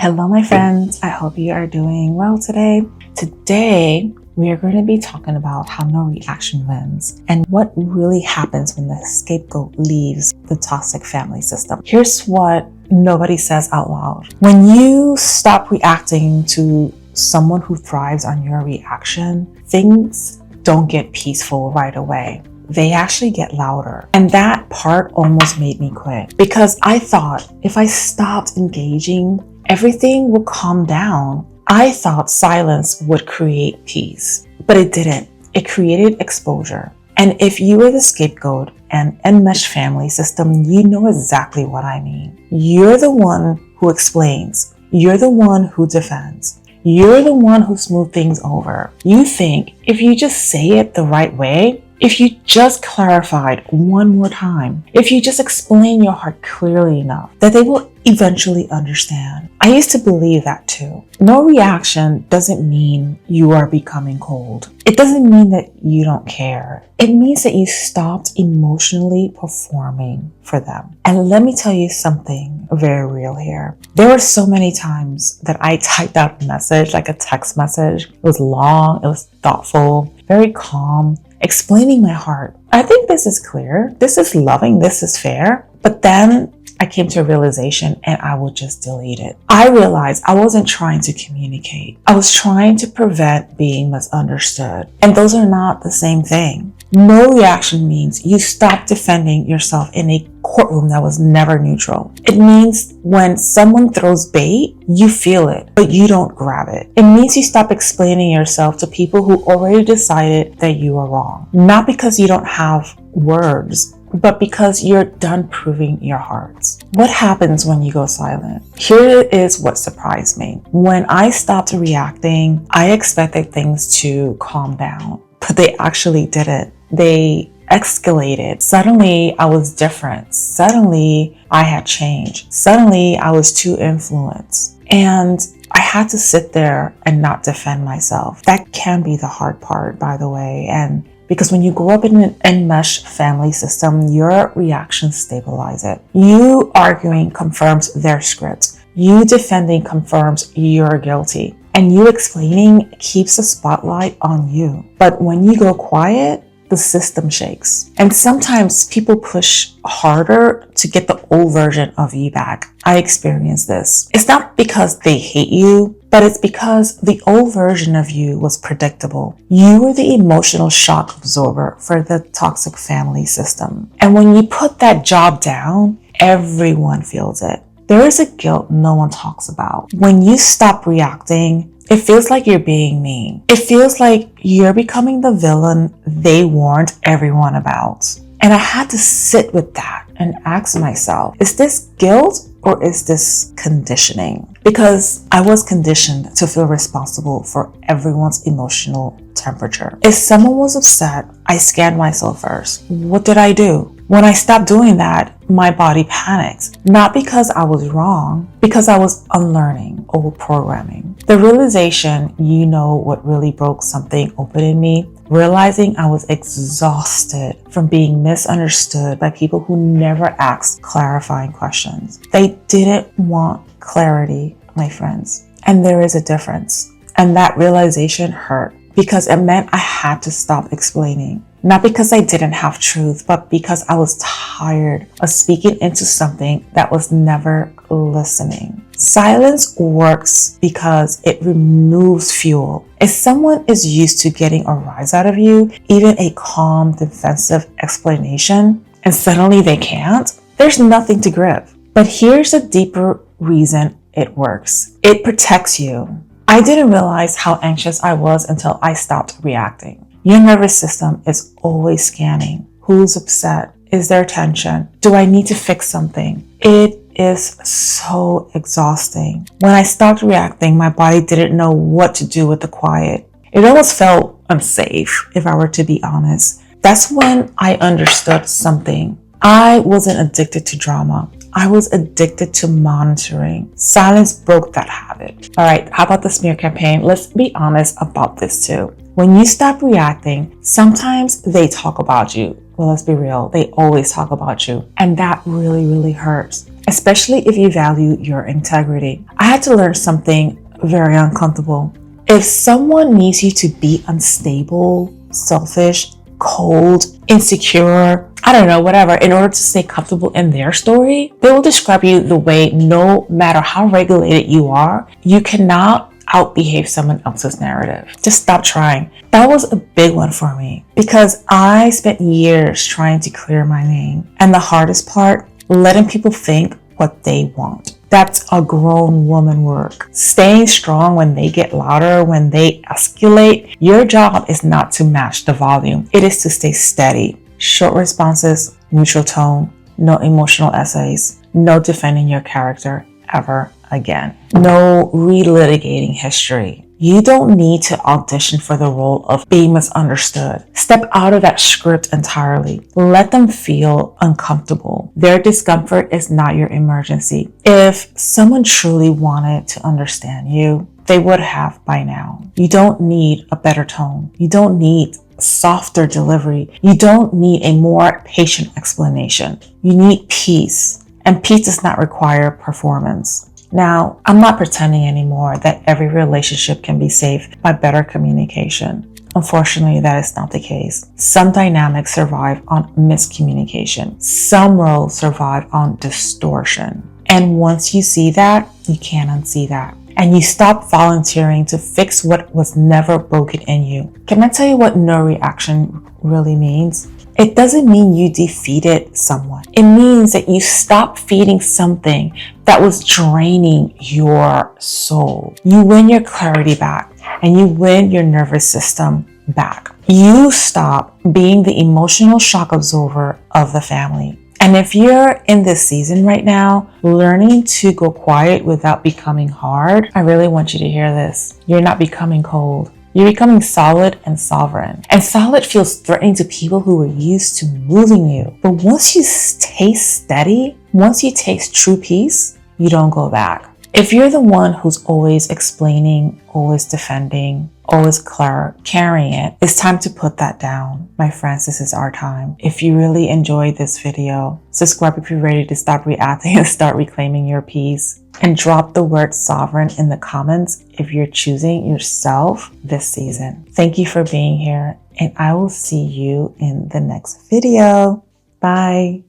Hello, my friends. I hope you are doing well today. Today, we are going to be talking about how no reaction wins and what really happens when the scapegoat leaves the toxic family system. Here's what nobody says out loud. When you stop reacting to someone who thrives on your reaction, things don't get peaceful right away. They actually get louder. And that part almost made me quit because I thought if I stopped engaging, everything would calm down. I thought silence would create peace, but it didn't. It created exposure. And if you are the scapegoat and enmeshed family system, you know exactly what I mean. You're the one who explains. You're the one who defends. You're the one who smooths things over. You think if you just say it the right way, if you just clarified one more time, if you just explain your heart clearly enough, that they will eventually understand. I used to believe that too. No reaction doesn't mean you are becoming cold. It doesn't mean that you don't care. It means that you stopped emotionally performing for them. And let me tell you something very real here. There were so many times that I typed out a message, like a text message. It was long, it was thoughtful, very calm, explaining my heart. I think this is clear. This is loving. This is fair. But then I came to a realization and I would just delete it. I realized I wasn't trying to communicate. I was trying to prevent being misunderstood. And those are not the same thing. No reaction means you stop defending yourself in a courtroom that was never neutral. It means when someone throws bait, you feel it, but you don't grab it. It means you stop explaining yourself to people who already decided that you are wrong. Not because you don't have words, but because you're done proving your hearts. What happens when you go silent? Here is what surprised me. When I stopped reacting, I expected things to calm down, but they actually didn't. They escalated. Suddenly, I was different. Suddenly, I had changed. Suddenly, I was too influenced. And I had to sit there and not defend myself. That can be the hard part, by the way. And because when you grow up in an enmeshed family system, your reactions stabilize it. You arguing confirms their script. You defending confirms you're guilty. And you explaining keeps the spotlight on you. But when you go quiet, the system shakes. And sometimes people push harder to get the old version of you back. I experienced this. It's not because they hate you, but it's because the old version of you was predictable. You were the emotional shock absorber for the toxic family system. And when you put that job down, everyone feels it. There is a guilt no one talks about. When you stop reacting, it feels like you're being mean. It feels like you're becoming the villain they warned everyone about. And I had to sit with that and ask myself, is this guilt or is this conditioning? Because I was conditioned to feel responsible for everyone's emotional temperature. If someone was upset, I scanned myself first. What did I do? When I stopped doing that, my body panicked. Not because I was wrong, because I was unlearning old programming. The realization, what really broke something open in me, realizing I was exhausted from being misunderstood by people who never asked clarifying questions. They didn't want clarity, my friends. And there is a difference. And that realization hurt because it meant I had to stop explaining. Not because I didn't have truth, but because I was tired of speaking into something that was never listening. Silence works because it removes fuel. If someone is used to getting a rise out of you, even a calm, defensive explanation, and suddenly they can't, there's nothing to grip. But here's a deeper reason it works. It protects you. I didn't realize how anxious I was until I stopped reacting. Your nervous system is always scanning. Who's upset? Is there tension? Do I need to fix something? It is so exhausting. When I stopped reacting, my body didn't know what to do with the quiet. It almost felt unsafe, if I were to be honest. That's when I understood something. I wasn't addicted to drama. I was addicted to monitoring. Silence broke that habit. All right, how about the smear campaign? Let's be honest about this too. When you stop reacting, sometimes they talk about you. Well, let's be real. They always talk about you. And that really, really hurts. especially if you value your integrity. I had to learn something very uncomfortable. If someone needs you to be unstable, selfish, cold, insecure, I don't know, whatever, in order to stay comfortable in their story, they will describe you the way, no matter how regulated you are, you cannot outbehave someone else's narrative. Just stop trying. That was a big one for me because I spent years trying to clear my name. And the hardest part, letting people think what they want. That's a grown woman work. Staying strong when they get louder, when they escalate. Your job is not to match the volume. It is to stay steady. Short responses, neutral tone, no emotional essays, no defending your character ever again. No relitigating history. You don't need to audition for the role of being misunderstood. Step out of that script entirely. Let them feel uncomfortable. Their discomfort is not your emergency. If someone truly wanted to understand you, they would have by now. You don't need a better tone. You don't need softer delivery. You don't need a more patient explanation. You need peace. And peace does not require performance. Now, I'm not pretending anymore that every relationship can be saved by better communication. Unfortunately, that is not the case. Some dynamics survive on miscommunication. Some roles survive on distortion. And once you see that, you can't unsee that. And you stop volunteering to fix what was never broken in you. Can I tell you what no reaction really means? It doesn't mean you defeated someone. It means that you stop feeding something that was draining your soul. You win your clarity back and you win your nervous system back. You stop being the emotional shock absorber of the family. And if you're in this season right now, learning to go quiet without becoming hard, I really want you to hear this. You're not becoming cold. You're becoming solid and sovereign. And solid feels threatening to people who are used to moving you. But once you taste steady, once you taste true peace, you don't go back. If you're the one who's always explaining, always defending, always carrying it, it's time to put that down. My friends, this is our time. If you really enjoyed this video, subscribe if you're ready to stop reacting and start reclaiming your peace. And drop the word sovereign in the comments if you're choosing yourself this season. Thank you for being here, and I will see you in the next video. Bye.